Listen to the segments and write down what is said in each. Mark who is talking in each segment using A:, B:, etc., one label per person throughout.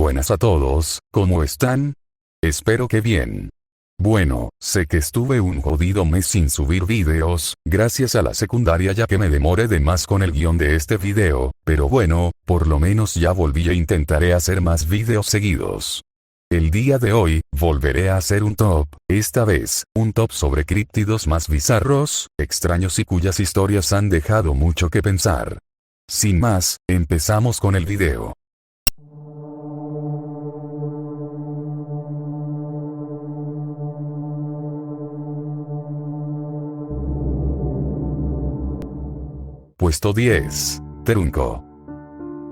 A: Buenas a todos, ¿cómo están? Espero que bien. Bueno, sé que estuve un jodido mes sin subir videos, gracias a la secundaria ya que me demoré de más con el guión de este video, pero bueno, por lo menos ya volví e intentaré hacer más videos seguidos. El día de hoy, volveré a hacer un top, esta vez, un top sobre críptidos más bizarros, extraños y cuyas historias han dejado mucho que pensar. Sin más, empezamos con el video. Puesto 10. Trunco.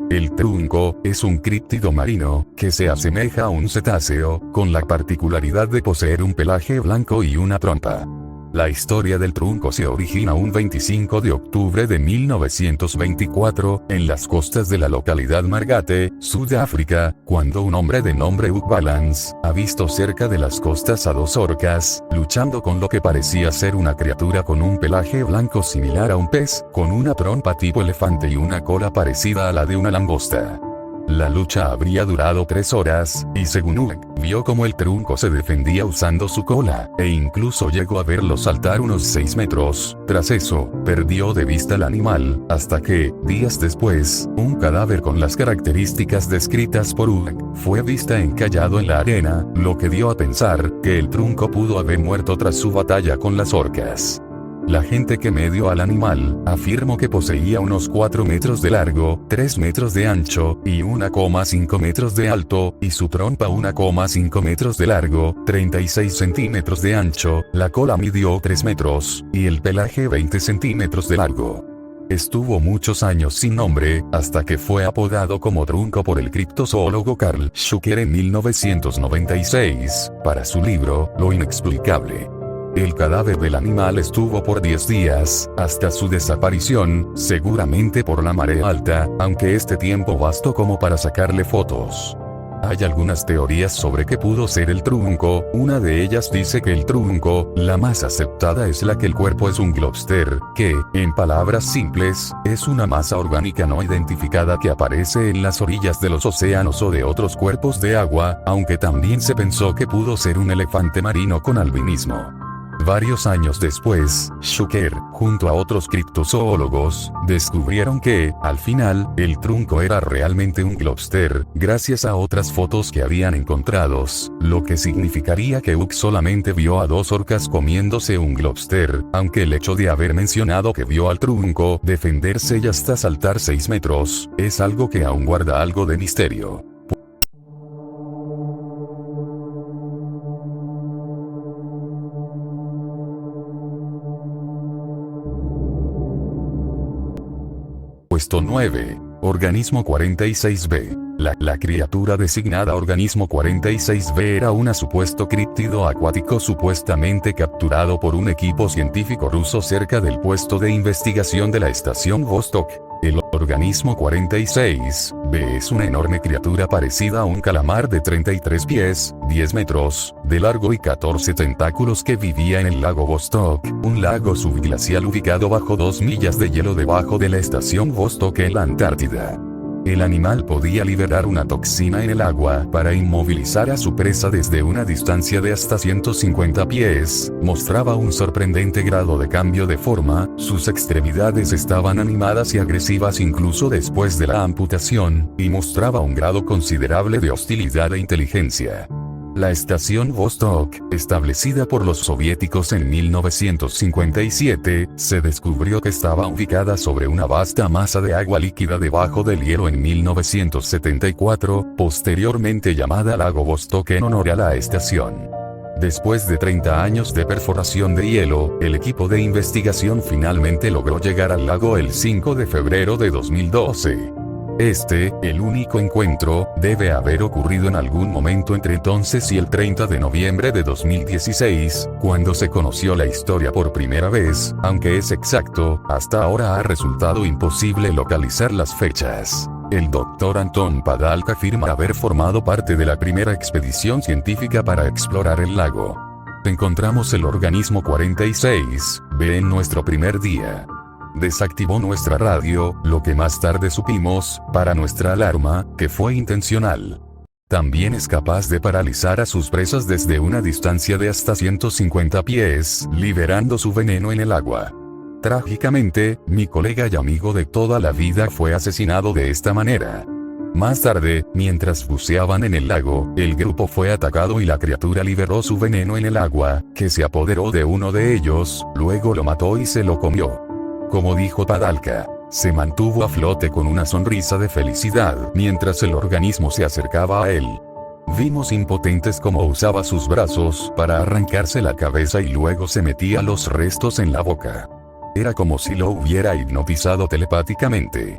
A: El trunco es un críptido marino, que se asemeja a un cetáceo, con la particularidad de poseer un pelaje blanco y una trompa. La historia del trunco se origina un 25 de octubre de 1924, en las costas de la localidad Margate, Sudáfrica, cuando un hombre de nombre Hugh Balance, ha visto cerca de las costas a dos orcas, luchando con lo que parecía ser una criatura con un pelaje blanco similar a un pez, con una trompa tipo elefante y una cola parecida a la de una langosta. La lucha habría durado 3 horas, y según Hugh, vio como el trunco se defendía usando su cola, e incluso llegó a verlo saltar unos 6 metros. Tras eso, perdió de vista al animal, hasta que, días después, un cadáver con las características descritas por Hugh, fue vista encallado en la arena, lo que dio a pensar, que el trunco pudo haber muerto tras su batalla con las orcas. La gente que medio al animal, afirmó que poseía unos 4 metros de largo, 3 metros de ancho, y 1,5 metros de alto, y su trompa 1,5 metros de largo, 36 centímetros de ancho, la cola midió 3 metros, y el pelaje 20 centímetros de largo. Estuvo muchos años sin nombre, hasta que fue apodado como trunco por el criptozoólogo Carl Schucker en 1996, para su libro, Lo inexplicable. El cadáver del animal estuvo por 10 días, hasta su desaparición, seguramente por la marea alta, aunque este tiempo bastó como para sacarle fotos. Hay algunas teorías sobre qué pudo ser el trunco, una de ellas dice que el trunco, la más aceptada es la que el cuerpo es un globster, que, en palabras simples, es una masa orgánica no identificada que aparece en las orillas de los océanos o de otros cuerpos de agua, aunque también se pensó que pudo ser un elefante marino con albinismo. Varios años después, Schucker, junto a otros criptozoólogos, descubrieron que, al final, el trunco era realmente un globster, gracias a otras fotos que habían encontrado, lo que significaría que Hugh solamente vio a 2 orcas comiéndose un globster, aunque el hecho de haber mencionado que vio al trunco defenderse y hasta saltar 6 metros, es algo que aún guarda algo de misterio. Puesto 9. Organismo 46B. La criatura designada Organismo 46B era un supuesto críptido acuático supuestamente capturado por un equipo científico ruso cerca del puesto de investigación de la estación Vostok. El organismo 46B es una enorme criatura parecida a un calamar de 33 pies, 10 metros, de largo y 14 tentáculos que vivía en el lago Vostok, un lago subglacial ubicado bajo 2 millas de hielo debajo de la estación Vostok en la Antártida. El animal podía liberar una toxina en el agua para inmovilizar a su presa desde una distancia de hasta 150 pies, mostraba un sorprendente grado de cambio de forma, sus extremidades estaban animadas y agresivas incluso después de la amputación, y mostraba un grado considerable de hostilidad e inteligencia. La estación Vostok, establecida por los soviéticos en 1957, se descubrió que estaba ubicada sobre una vasta masa de agua líquida debajo del hielo en 1974, posteriormente llamada Lago Vostok en honor a la estación. Después de 30 años de perforación de hielo, el equipo de investigación finalmente logró llegar al lago el 5 de febrero de 2012. El único encuentro, debe haber ocurrido en algún momento entre entonces y el 30 de noviembre de 2016, cuando se conoció la historia por primera vez, aunque es exacto, hasta ahora ha resultado imposible localizar las fechas. El Dr. Anton Padalka afirma haber formado parte de la primera expedición científica para explorar el lago. Encontramos el organismo 46B en nuestro primer día. Desactivó nuestra radio, lo que más tarde supimos, para nuestra alarma, que fue intencional. También es capaz de paralizar a sus presas desde una distancia de hasta 150 pies, liberando su veneno en el agua. Trágicamente, mi colega y amigo de toda la vida fue asesinado de esta manera. Más tarde, mientras buceaban en el lago, el grupo fue atacado y la criatura liberó su veneno en el agua, que se apoderó de uno de ellos, luego lo mató y se lo comió. Como dijo Padalka, se mantuvo a flote con una sonrisa de felicidad mientras el organismo se acercaba a él. Vimos impotentes cómo usaba sus brazos para arrancarse la cabeza y luego se metía los restos en la boca. Era como si lo hubiera hipnotizado telepáticamente.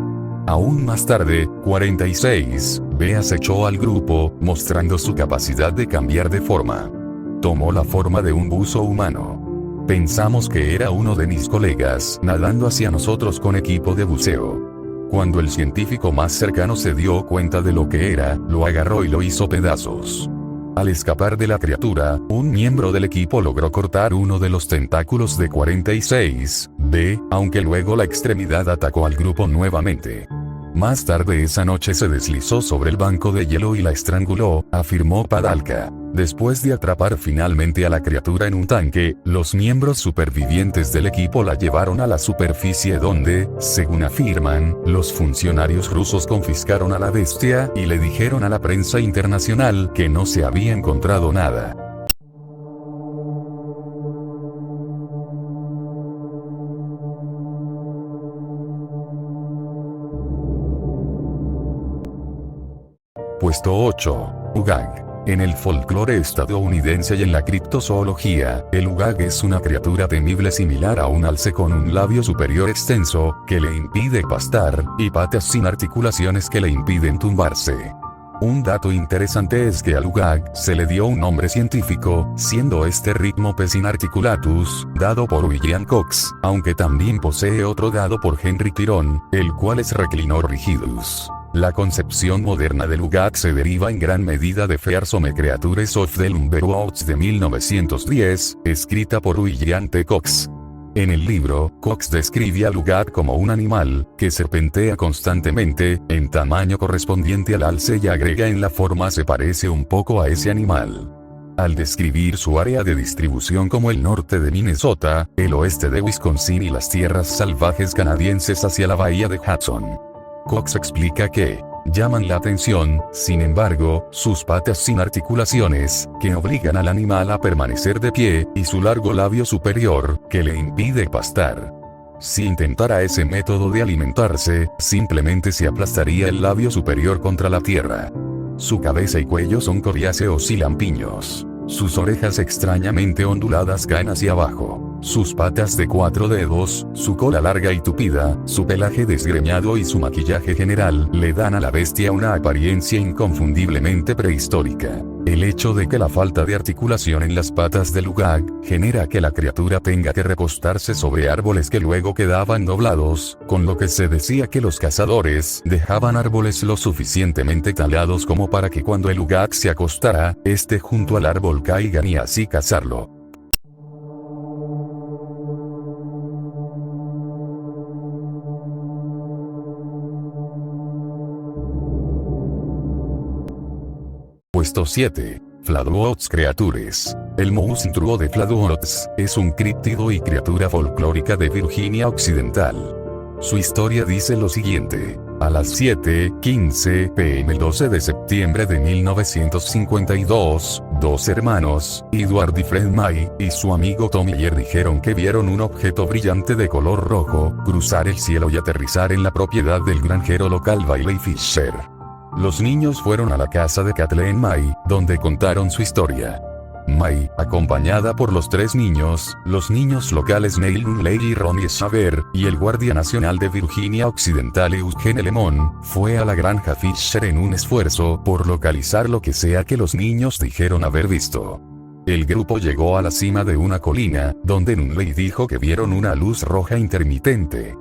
A: Aún más tarde, 46, Bea se echó al grupo, mostrando su capacidad de cambiar de forma. Tomó la forma de un buzo humano. Pensamos que era uno de mis colegas nadando hacia nosotros con equipo de buceo. Cuando el científico más cercano se dio cuenta de lo que era, lo agarró y lo hizo pedazos. Al escapar de la criatura, un miembro del equipo logró cortar uno de los tentáculos de 46B, aunque luego la extremidad atacó al grupo nuevamente. Más tarde esa noche se deslizó sobre el banco de hielo y la estranguló, afirmó Padalka. Después de atrapar finalmente a la criatura en un tanque, los miembros supervivientes del equipo la llevaron a la superficie donde, según afirman, los funcionarios rusos confiscaron a la bestia y le dijeron a la prensa internacional que no se había encontrado nada. Puesto 8. Ugag. En el folclore estadounidense y en la criptozoología, el ugag es una criatura temible similar a un alce con un labio superior extenso, que le impide pastar, y patas sin articulaciones que le impiden tumbarse. Un dato interesante es que al ugag se le dio un nombre científico, siendo este Rhythmopecin articulatus, dado por William Cox, aunque también posee otro dado por Henry Tirón, el cual es Reclinorrigidus. La concepción moderna del ugag se deriva en gran medida de Fearsome Creatures of the Lumberwoods de 1910, escrita por William T. Cox. En el libro, Cox describe al ugag como un animal, que serpentea constantemente, en tamaño correspondiente al alce y agrega en la forma se parece un poco a ese animal. Al describir su área de distribución como el norte de Minnesota, el oeste de Wisconsin y las tierras salvajes canadienses hacia la bahía de Hudson. Cox explica que llaman la atención, sin embargo, sus patas sin articulaciones, que obligan al animal a permanecer de pie, y su largo labio superior, que le impide pastar. Si intentara ese método de alimentarse, simplemente se aplastaría el labio superior contra la tierra. Su cabeza y cuello son coriáceos y lampiños. Sus orejas extrañamente onduladas caen hacia abajo. Sus patas de 4 dedos, su cola larga y tupida, su pelaje desgreñado y su maquillaje general le dan a la bestia una apariencia inconfundiblemente prehistórica. El hecho de que la falta de articulación en las patas del ugag genera que la criatura tenga que recostarse sobre árboles que luego quedaban doblados, con lo que se decía que los cazadores dejaban árboles lo suficientemente talados como para que cuando el ugag se acostara, esté junto al árbol caigan y así cazarlo. Puesto 7. Fladwoods Creatures. El monstruo de Fladwoods es un críptido y criatura folclórica de Virginia Occidental. Su historia dice lo siguiente. A las 7:15 p.m. el 12 de septiembre de 1952, dos hermanos, Edward y Fred May, y su amigo Tom Meyer dijeron que vieron un objeto brillante de color rojo cruzar el cielo y aterrizar en la propiedad del granjero local Bailey Fisher. Los niños fueron a la casa de Kathleen May, donde contaron su historia. May, acompañada por los tres niños, los niños locales Neil Dunley y Ronnie Shaver, y el guardia nacional de Virginia Occidental Eugene Lemon, fue a la granja Fisher en un esfuerzo por localizar lo que sea que los niños dijeron haber visto. El grupo llegó a la cima de una colina, donde Dunley dijo que vieron una luz roja intermitente.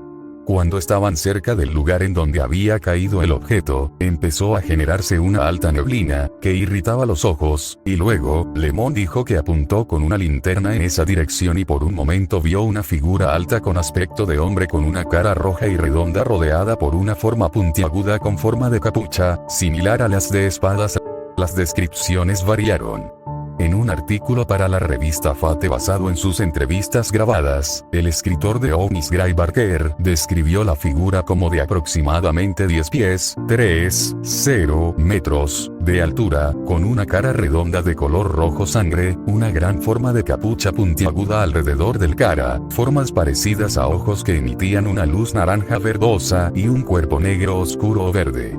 A: Cuando estaban cerca del lugar en donde había caído el objeto, empezó a generarse una alta neblina, que irritaba los ojos, y luego, Lemon dijo que apuntó con una linterna en esa dirección y por un momento vio una figura alta con aspecto de hombre con una cara roja y redonda rodeada por una forma puntiaguda con forma de capucha, similar a las de espadas. las descripciones variaron. En un artículo para la revista Fate basado en sus entrevistas grabadas, el escritor de ovnis Gray Barker describió la figura como de aproximadamente 10 pies, 3,0 metros, de altura, con una cara redonda de color rojo sangre, una gran forma de capucha puntiaguda alrededor del cara, formas parecidas a ojos que emitían una luz naranja verdosa y un cuerpo negro oscuro o verde.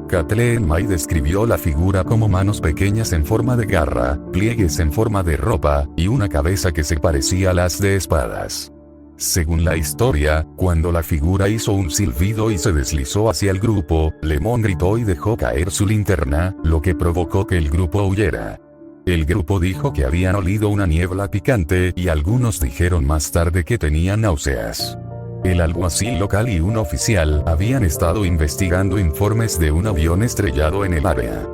A: Kathleen May describió la figura como manos pequeñas en forma de garra, pliegues en forma de ropa, y una cabeza que se parecía a las de espadas. Según la historia, cuando la figura hizo un silbido y se deslizó hacia el grupo, Lemon gritó y dejó caer su linterna, lo que provocó que el grupo huyera. El grupo dijo que habían olido una niebla picante y algunos dijeron más tarde que tenían náuseas. El alguacil local y un oficial habían estado investigando informes de un avión estrellado en el área.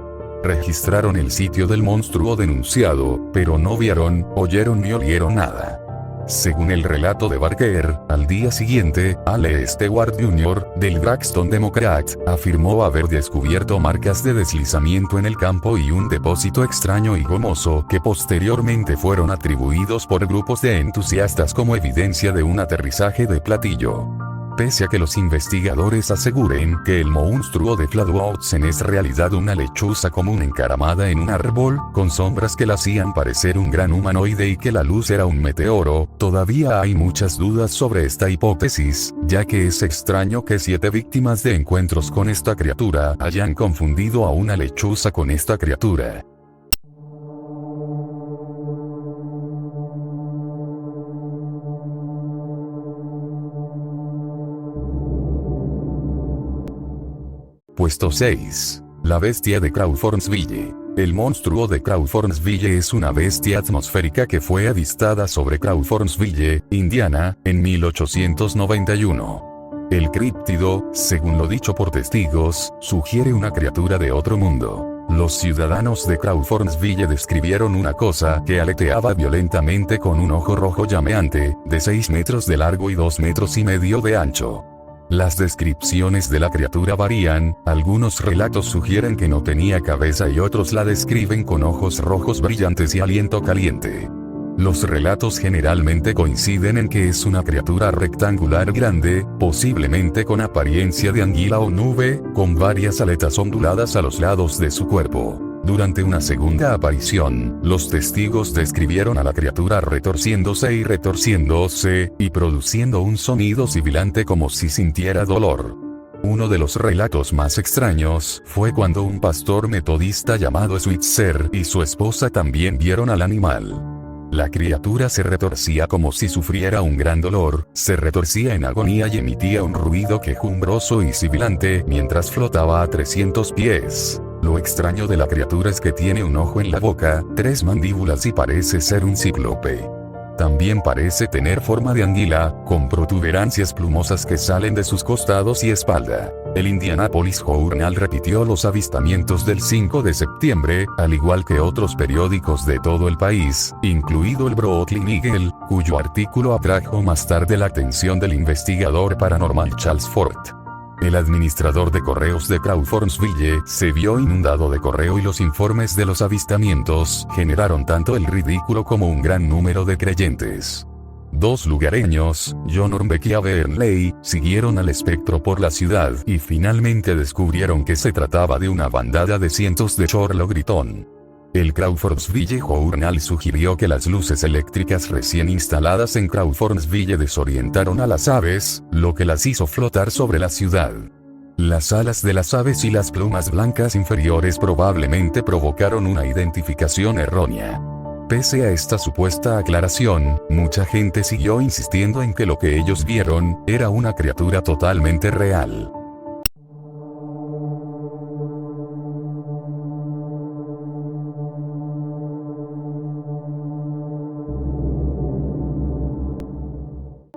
A: Registraron el sitio del monstruo denunciado, pero no vieron, oyeron ni olieron nada. Según el relato de Barker, al día siguiente, Ale Stewart Jr., del Braxton Democrat, afirmó haber descubierto marcas de deslizamiento en el campo y un depósito extraño y gomoso que posteriormente fueron atribuidos por grupos de entusiastas como evidencia de un aterrizaje de platillo. Pese a que los investigadores aseguren que el monstruo de Flatwoods es en realidad una lechuza común encaramada en un árbol, con sombras que la hacían parecer un gran humanoide y que la luz era un meteoro, todavía hay muchas dudas sobre esta hipótesis, ya que es extraño que 7 víctimas de encuentros con esta criatura hayan confundido a una lechuza con esta criatura. Puesto 6. La bestia de Crawfordsville. El monstruo de Crawfordsville es una bestia atmosférica que fue avistada sobre Crawfordsville, Indiana, en 1891. El críptido, según lo dicho por testigos, sugiere una criatura de otro mundo. Los ciudadanos de Crawfordsville describieron una cosa que aleteaba violentamente con un ojo rojo llameante, de 6 metros de largo y 2,5 metros de ancho. Las descripciones de la criatura varían, algunos relatos sugieren que no tenía cabeza y otros la describen con ojos rojos brillantes y aliento caliente. Los relatos generalmente coinciden en que es una criatura rectangular grande, posiblemente con apariencia de anguila o nube, con varias aletas onduladas a los lados de su cuerpo. Durante una segunda aparición, los testigos describieron a la criatura retorciéndose y produciendo un sonido sibilante como si sintiera dolor. Uno de los relatos más extraños fue cuando un pastor metodista llamado Switzer y su esposa también vieron al animal. La criatura se retorcía como si sufriera un gran dolor, se retorcía en agonía y emitía un ruido quejumbroso y sibilante mientras flotaba a 300 pies. Lo extraño de la criatura es que tiene un ojo en la boca, 3 mandíbulas y parece ser un cíclope. También parece tener forma de anguila, con protuberancias plumosas que salen de sus costados y espalda. El Indianapolis Journal repitió los avistamientos del 5 de septiembre, al igual que otros periódicos de todo el país, incluido el Brooklyn Eagle, cuyo artículo atrajo más tarde la atención del investigador paranormal Charles Fort. El administrador de correos de Crawfordsville se vio inundado de correo y los informes de los avistamientos generaron tanto el ridículo como un gran número de creyentes. 2 lugareños, John Orbeck y Avernley, siguieron al espectro por la ciudad y finalmente descubrieron que se trataba de una bandada de cientos de chorlo gritón. El Crawfordsville Journal sugirió que las luces eléctricas recién instaladas en Crawfordsville desorientaron a las aves, lo que las hizo flotar sobre la ciudad. Las alas de las aves y las plumas blancas inferiores probablemente provocaron una identificación errónea. Pese a esta supuesta aclaración, mucha gente siguió insistiendo en que lo que ellos vieron era una criatura totalmente real.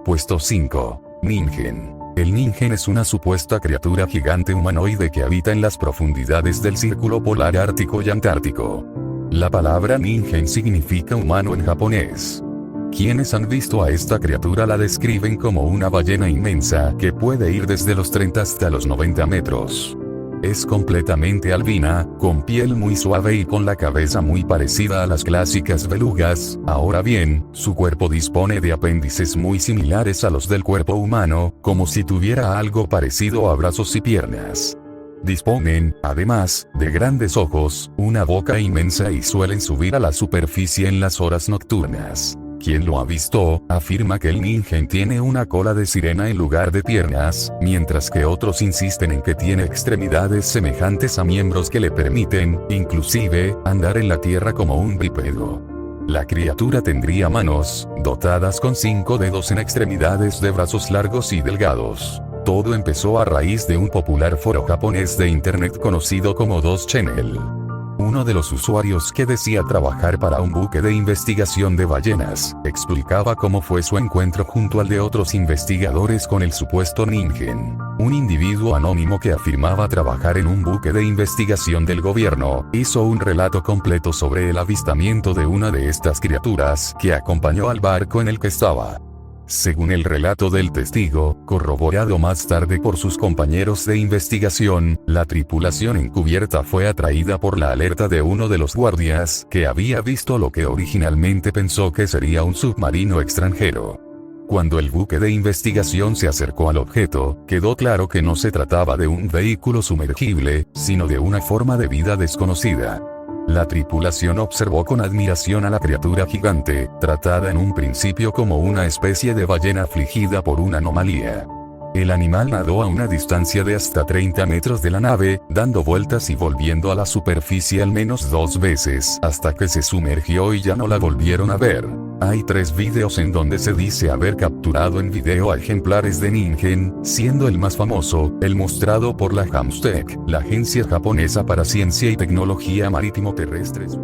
A: Puesto 5. Ningen. El Ningen es una supuesta criatura gigante humanoide que habita en las profundidades del Círculo Polar Ártico y Antártico. La palabra Ningen significa humano en japonés. Quienes han visto a esta criatura la describen como una ballena inmensa que puede ir desde los 30 hasta los 90 metros. Es completamente albina, con piel muy suave y con la cabeza muy parecida a las clásicas belugas. Ahora bien, su cuerpo dispone de apéndices muy similares a los del cuerpo humano, como si tuviera algo parecido a brazos y piernas. Disponen, además, de grandes ojos, una boca inmensa y suelen subir a la superficie en las horas nocturnas. Quien lo ha visto, afirma que el ningen tiene una cola de sirena en lugar de piernas, mientras que otros insisten en que tiene extremidades semejantes a miembros que le permiten, inclusive, andar en la tierra como un bípedo. La criatura tendría manos, dotadas con 5 dedos en extremidades de brazos largos y delgados. Todo empezó a raíz de un popular foro japonés de internet conocido como 2channel. Uno de los usuarios, que decía trabajar para un buque de investigación de ballenas, explicaba cómo fue su encuentro junto al de otros investigadores con el supuesto ningen. Un individuo anónimo que afirmaba trabajar en un buque de investigación del gobierno, hizo un relato completo sobre el avistamiento de una de estas criaturas, que acompañó al barco en el que estaba. Según el relato del testigo, corroborado más tarde por sus compañeros de investigación, la tripulación encubierta fue atraída por la alerta de uno de los guardias, que había visto lo que originalmente pensó que sería un submarino extranjero. Cuando el buque de investigación se acercó al objeto, quedó claro que no se trataba de un vehículo sumergible, sino de una forma de vida desconocida. La tripulación observó con admiración a la criatura gigante, tratada en un principio como una especie de ballena afligida por una anomalía. El animal nadó a una distancia de hasta 30 metros de la nave, dando vueltas y volviendo a la superficie al menos 2 veces, hasta que se sumergió y ya no la volvieron a ver. Hay 3 videos en donde se dice haber capturado en video a ejemplares de ningen, siendo el más famoso, el mostrado por la JAMSTEC, la Agencia Japonesa para Ciencia y Tecnología Marítimo Terrestres.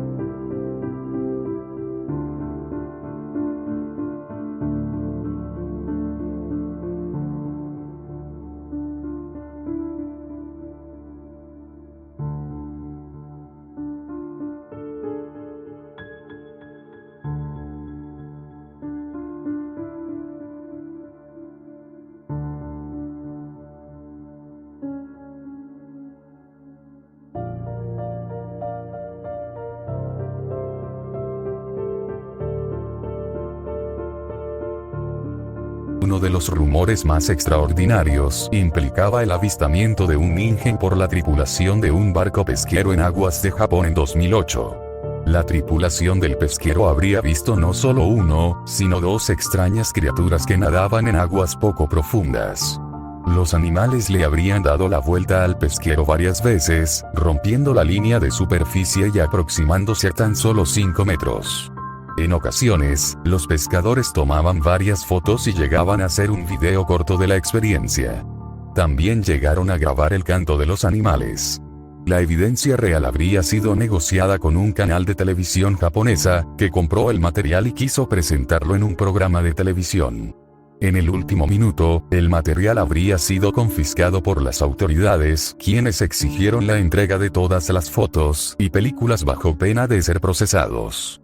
A: Uno de los rumores más extraordinarios implicaba el avistamiento de un ningen por la tripulación de un barco pesquero en aguas de Japón en 2008. La tripulación del pesquero habría visto no solo uno, sino 2 extrañas criaturas que nadaban en aguas poco profundas. Los animales le habrían dado la vuelta al pesquero varias veces, rompiendo la línea de superficie y aproximándose a tan solo 5 metros. En ocasiones, los pescadores tomaban varias fotos y llegaban a hacer un video corto de la experiencia. También llegaron a grabar el canto de los animales. La evidencia real habría sido negociada con un canal de televisión japonesa, que compró el material y quiso presentarlo en un programa de televisión. En el último minuto, el material habría sido confiscado por las autoridades, quienes exigieron la entrega de todas las fotos y películas bajo pena de ser procesados.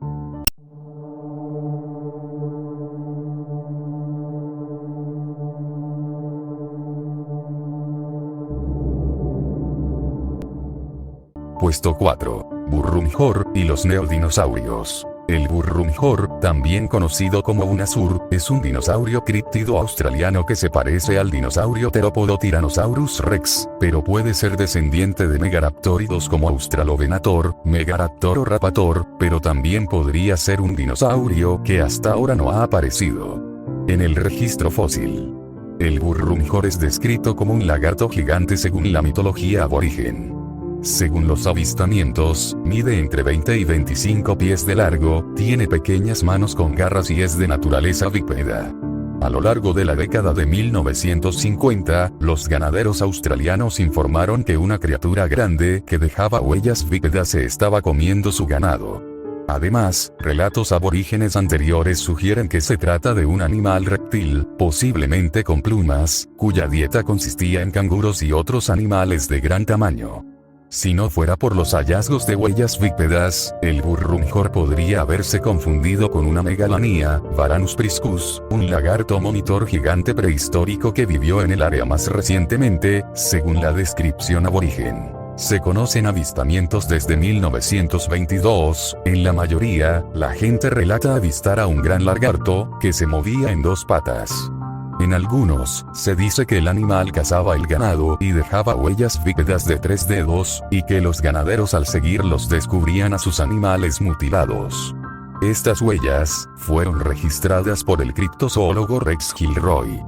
A: Puesto 4. Burrunghor y los neodinosaurios. El Burrunghor, también conocido como Unasur, es un dinosaurio críptido australiano que se parece al dinosaurio terópodo Tyrannosaurus rex, pero puede ser descendiente de megaraptóridos como Australovenator, Megaraptor o Rapator, pero también podría ser un dinosaurio que hasta ahora no ha aparecido en el registro fósil. El Burrunghor es descrito como un lagarto gigante según la mitología aborigen. Según los avistamientos, mide entre 20 y 25 pies de largo, tiene pequeñas manos con garras y es de naturaleza bípeda. A lo largo de la década de 1950, los ganaderos australianos informaron que una criatura grande que dejaba huellas bípedas se estaba comiendo su ganado. Además, relatos aborígenes anteriores sugieren que se trata de un animal reptil, posiblemente con plumas, cuya dieta consistía en canguros y otros animales de gran tamaño. Si no fuera por los hallazgos de huellas bípedas, el Burrunjor podría haberse confundido con una megalanía, Varanus priscus, un lagarto monitor gigante prehistórico que vivió en el área más recientemente, según la descripción aborigen. Se conocen avistamientos desde 1922, en la mayoría, la gente relata avistar a un gran lagarto, que se movía en dos patas. En algunos, se dice que el animal cazaba el ganado y dejaba huellas bípedas de 3 dedos, y que los ganaderos al seguirlos descubrían a sus animales mutilados. Estas huellas, fueron registradas por el criptozoólogo Rex Gilroy.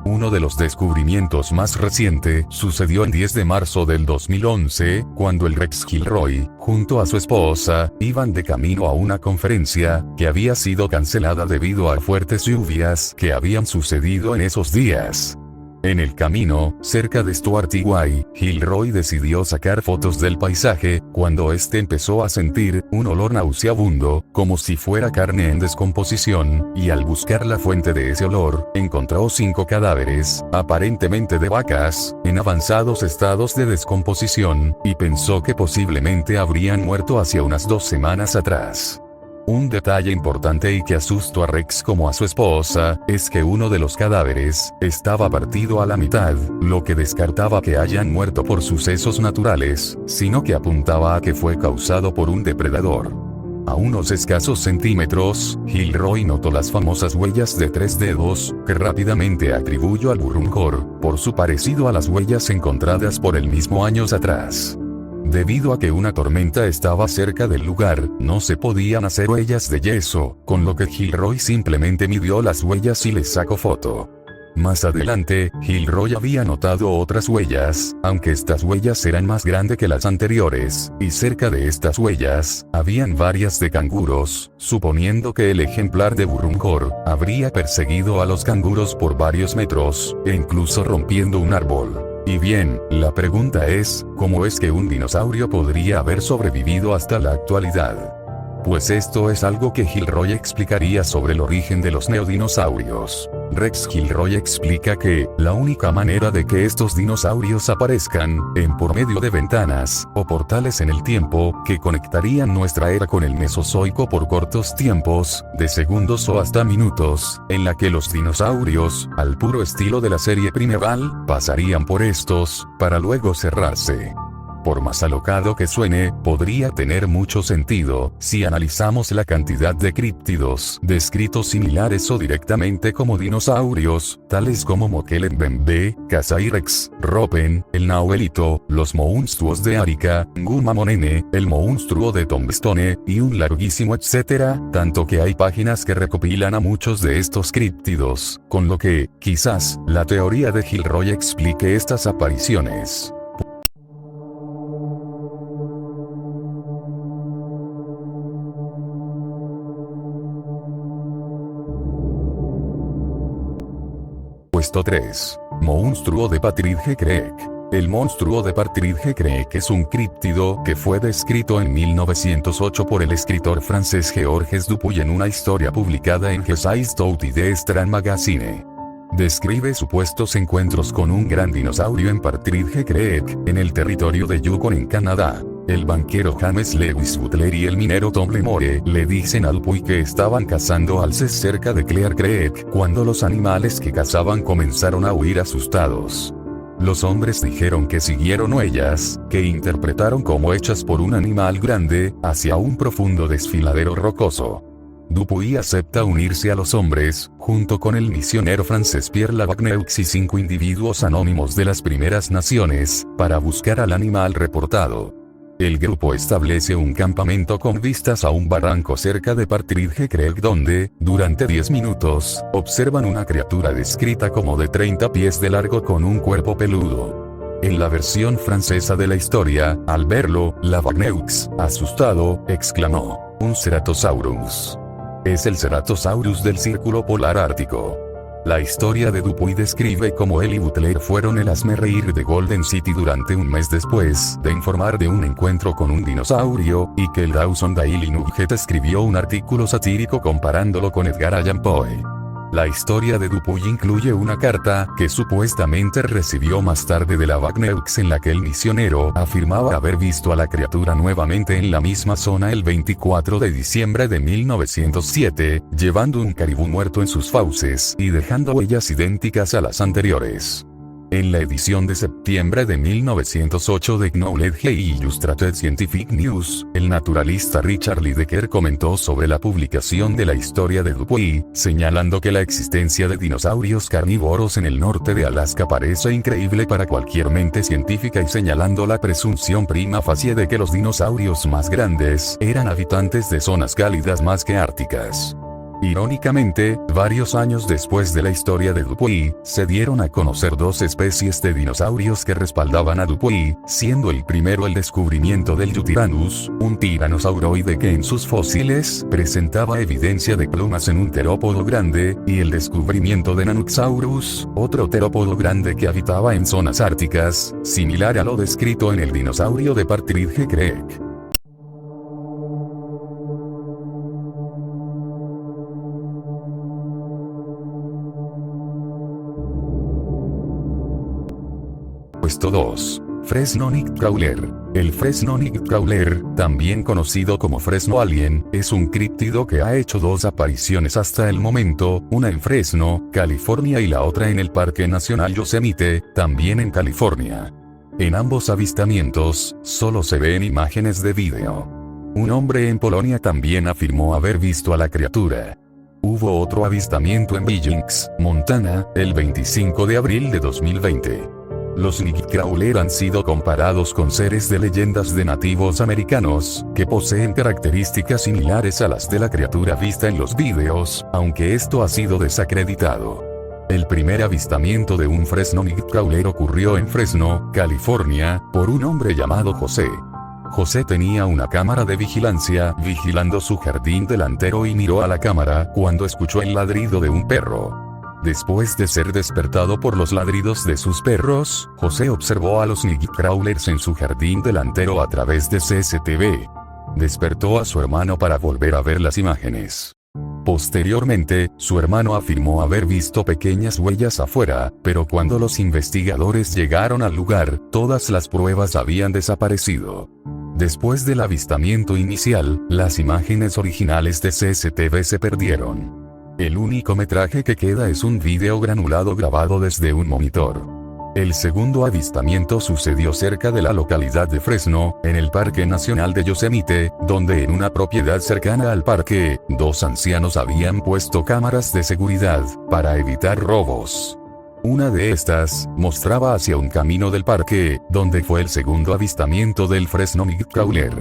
A: Uno de los descubrimientos más reciente sucedió el 10 de marzo del 2011, cuando el Rex Gilroy, junto a su esposa, iban de camino a una conferencia, que había sido cancelada debido a fuertes lluvias que habían sucedido en esos días. En el camino, cerca de Stuart Iguay, Gilroy decidió sacar fotos del paisaje, cuando este empezó a sentir un olor nauseabundo, como si fuera carne en descomposición, y al buscar la fuente de ese olor, encontró 5 cadáveres, aparentemente de vacas, en avanzados estados de descomposición, y pensó que posiblemente habrían muerto hacia unas 2 semanas atrás. Un detalle importante y que asustó a Rex como a su esposa, es que uno de los cadáveres, estaba partido a la mitad, lo que descartaba que hayan muerto por sucesos naturales, sino que apuntaba a que fue causado por un depredador. A unos escasos centímetros, Gilroy notó las famosas huellas de 3 dedos, que rápidamente atribuyó al Burrunjor, por su parecido a las huellas encontradas por él mismo años atrás. Debido a que una tormenta estaba cerca del lugar, no se podían hacer huellas de yeso, con lo que Gilroy simplemente midió las huellas y les sacó foto. Más adelante, Gilroy había notado otras huellas, aunque estas huellas eran más grandes que las anteriores, y cerca de estas huellas, habían varias de canguros, suponiendo que el ejemplar de Burrunjor habría perseguido a los canguros por varios metros, e incluso rompiendo un árbol. Y bien, la pregunta es, ¿cómo es que un dinosaurio podría haber sobrevivido hasta la actualidad? Pues esto es algo que Gilroy explicaría sobre el origen de los neodinosaurios. Rex Gilroy explica que, la única manera de que estos dinosaurios aparezcan, por medio de ventanas, o portales en el tiempo, que conectarían nuestra era con el Mesozoico por cortos tiempos, de segundos o hasta minutos, en la que los dinosaurios, al puro estilo de la serie primeval, pasarían por estos, para luego cerrarse. Por más alocado que suene, podría tener mucho sentido, si analizamos la cantidad de críptidos descritos similares o directamente como dinosaurios, tales como Mokelembembe, Casairex, Ropen, el Nahuelito, los monstruos de Arica, Ngumamonene, el monstruo de Tombstone, y un larguísimo etcétera, tanto que hay páginas que recopilan a muchos de estos críptidos, con lo que, quizás, la teoría de Gilroy explique estas apariciones. Puesto 3. Monstruo de Patridge Creek. El monstruo de Patridge Creek es un críptido que fue descrito en 1908 por el escritor francés Georges Dupuy en una historia publicada en Les Histoires de Strand Magazine. Describe supuestos encuentros con un gran dinosaurio en Patridge Creek, en el territorio de Yukon en Canadá. El banquero James Lewis Butler y el minero Tom Lemore le dicen a Dupuy que estaban cazando alces cerca de Clear Creek cuando los animales que cazaban comenzaron a huir asustados. Los hombres dijeron que siguieron huellas, que interpretaron como hechas por un animal grande, hacia un profundo desfiladero rocoso. Dupuy acepta unirse a los hombres, junto con el misionero francés Pierre Lavagneux y 5 individuos anónimos de las primeras naciones, para buscar al animal reportado. El grupo establece un campamento con vistas a un barranco cerca de Patridge Creek donde, durante 10 minutos, observan una criatura descrita como de 30 pies de largo con un cuerpo peludo. En la versión francesa de la historia, al verlo, Lavagneux, asustado, exclamó: "Un Ceratosaurus". Es el Ceratosaurus del Círculo Polar Ártico. La historia de Dupuy describe cómo él y Butler fueron el hazmerreír de Golden City durante un mes después de informar de un encuentro con un dinosaurio, y que el Dawson Daily Nugget escribió un artículo satírico comparándolo con Edgar Allan Poe. La historia de Dupuy incluye una carta que supuestamente recibió más tarde de la Bagneux en la que el misionero afirmaba haber visto a la criatura nuevamente en la misma zona el 24 de diciembre de 1907, llevando un caribú muerto en sus fauces y dejando huellas idénticas a las anteriores. En la edición de septiembre de 1908 de Knowledge y Illustrated Scientific News, el naturalista Richard Lydekker comentó sobre la publicación de la historia de Dupuy, señalando que la existencia de dinosaurios carnívoros en el norte de Alaska parece increíble para cualquier mente científica y señalando la presunción prima facie de que los dinosaurios más grandes eran habitantes de zonas cálidas más que árticas. Irónicamente, varios años después de la historia de Dupuy, se dieron a conocer dos especies de dinosaurios que respaldaban a Dupuy, siendo el primero el descubrimiento del Yutyrannus, un tiranosauroide que en sus fósiles presentaba evidencia de plumas en un terópodo grande, y el descubrimiento de Nanoxaurus, otro terópodo grande que habitaba en zonas árticas, similar a lo descrito en el dinosaurio de Partridge Creek. Puesto 2. Fresno Nightcrawler. El Fresno Nightcrawler, también conocido como Fresno Alien, es un críptido que ha hecho dos apariciones hasta el momento, una en Fresno, California y la otra en el Parque Nacional Yosemite, también en California. En ambos avistamientos, solo se ven imágenes de vídeo. Un hombre en Polonia también afirmó haber visto a la criatura. Hubo otro avistamiento en Billings, Montana, el 25 de abril de 2020. Los Nightcrawler han sido comparados con seres de leyendas de nativos americanos, que poseen características similares a las de la criatura vista en los vídeos, aunque esto ha sido desacreditado. El primer avistamiento de un Fresno Nightcrawler ocurrió en Fresno, California, por un hombre llamado José. José tenía una cámara de vigilancia vigilando su jardín delantero y miró a la cámara cuando escuchó el ladrido de un perro. Después de ser despertado por los ladridos de sus perros, José observó a los Nightcrawlers en su jardín delantero a través de CCTV. Despertó a su hermano para volver a ver las imágenes. Posteriormente, su hermano afirmó haber visto pequeñas huellas afuera, pero cuando los investigadores llegaron al lugar, todas las pruebas habían desaparecido. Después del avistamiento inicial, las imágenes originales de CCTV se perdieron. El único metraje que queda es un video granulado grabado desde un monitor. El segundo avistamiento sucedió cerca de la localidad de Fresno, en el Parque Nacional de Yosemite, donde en una propiedad cercana al parque, dos ancianos habían puesto cámaras de seguridad, para evitar robos. Una de estas, mostraba hacia un camino del parque, donde fue el segundo avistamiento del Fresno Nightcrawler.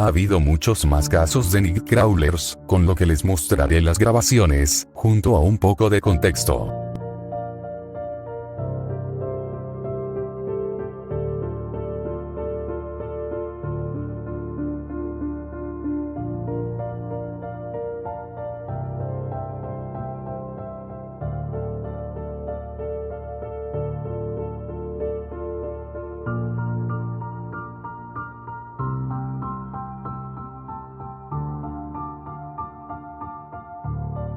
A: Ha habido muchos más casos de Nightcrawlers, con lo que les mostraré las grabaciones, junto a un poco de contexto.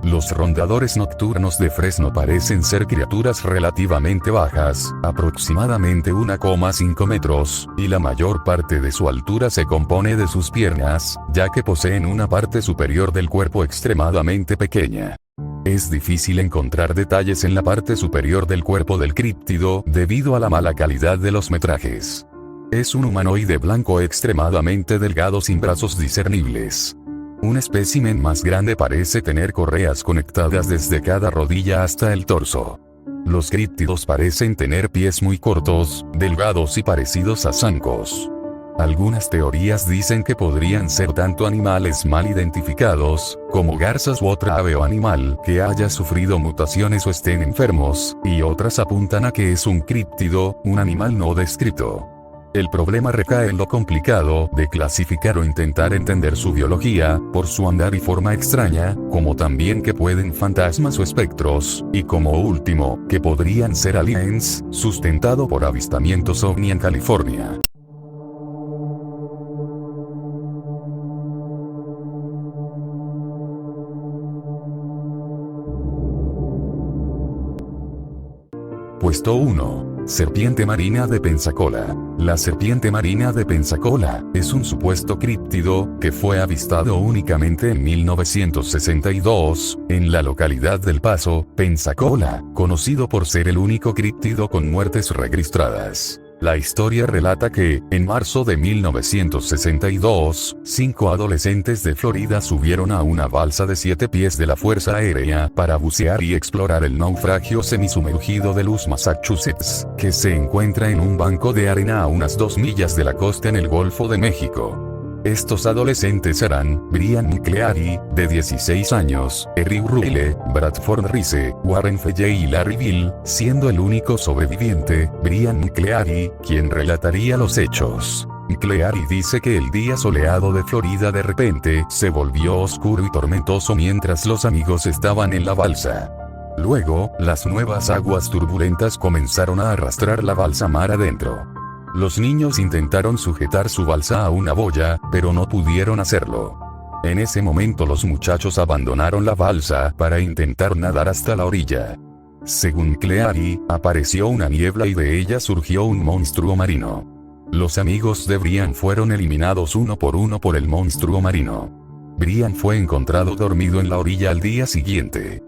A: Los rondadores nocturnos de Fresno parecen ser criaturas relativamente bajas, aproximadamente 1,5 metros, y la mayor parte de su altura se compone de sus piernas, ya que poseen una parte superior del cuerpo extremadamente pequeña. Es difícil encontrar detalles en la parte superior del cuerpo del críptido debido a la mala calidad de los metrajes. Es un humanoide blanco extremadamente delgado sin brazos discernibles. Un espécimen más grande parece tener correas conectadas desde cada rodilla hasta el torso. Los críptidos parecen tener pies muy cortos, delgados y parecidos a zancos. Algunas teorías dicen que podrían ser tanto animales mal identificados, como garzas u otra ave o animal que haya sufrido mutaciones o estén enfermos, y otras apuntan a que es un críptido, un animal no descrito. El problema recae en lo complicado de clasificar o intentar entender su biología, por su andar y forma extraña, como también que pueden fantasmas o espectros, y como último, que podrían ser aliens, sustentado por avistamientos ovni en California. Puesto 1. Serpiente marina de Pensacola. La serpiente marina de Pensacola es un supuesto críptido que fue avistado únicamente en 1962 en la localidad del Paso, Pensacola, conocido por ser el único críptido con muertes registradas. La historia relata que, en marzo de 1962, 5 adolescentes de Florida subieron a una balsa de 7 pies de la Fuerza Aérea para bucear y explorar el naufragio semisumergido de Luz, Massachusetts, que se encuentra en un banco de arena a unas 2 millas de la costa en el Golfo de México. Estos adolescentes eran Brian McCleary, de 16 años, Eric Ruelle, Bradford Rice, Warren Felley y Larry Bill, siendo el único sobreviviente, Brian McCleary, quien relataría los hechos. McCleary dice que el día soleado de Florida de repente se volvió oscuro y tormentoso mientras los amigos estaban en la balsa. Luego, las nuevas aguas turbulentas comenzaron a arrastrar la balsa mar adentro. Los niños intentaron sujetar su balsa a una boya, pero no pudieron hacerlo. En ese momento los muchachos abandonaron la balsa para intentar nadar hasta la orilla. Según Cleary, apareció una niebla y de ella surgió un monstruo marino. Los amigos de Brian fueron eliminados uno por el monstruo marino. Brian fue encontrado dormido en la orilla al día siguiente.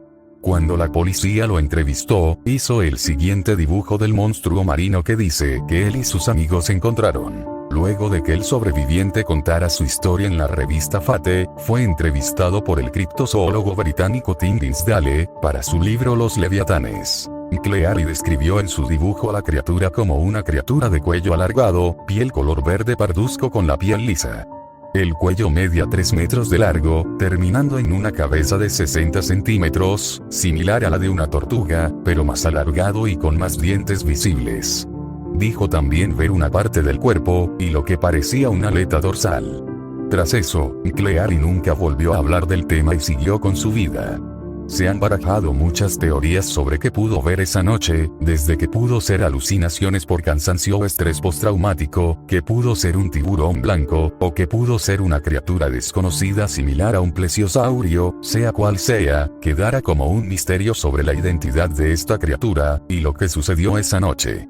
A: Cuando la policía lo entrevistó, hizo el siguiente dibujo del monstruo marino que dice que él y sus amigos encontraron. Luego de que el sobreviviente contara su historia en la revista Fate, fue entrevistado por el criptozoólogo británico Tim Dinsdale, para su libro Los Leviatanes. Cleary describió en su dibujo a la criatura como una criatura de cuello alargado, piel color verde parduzco con la piel lisa. El cuello media 3 metros de largo, terminando en una cabeza de 60 centímetros, similar a la de una tortuga, pero más alargado y con más dientes visibles. Dijo también ver una parte del cuerpo, y lo que parecía una aleta dorsal. Tras eso, Cleary nunca volvió a hablar del tema y siguió con su vida. Se han barajado muchas teorías sobre qué pudo ver esa noche, desde que pudo ser alucinaciones por cansancio o estrés postraumático, que pudo ser un tiburón blanco, o que pudo ser una criatura desconocida similar a un plesiosaurio. Sea cual sea, quedará como un misterio sobre la identidad de esta criatura, y lo que sucedió esa noche.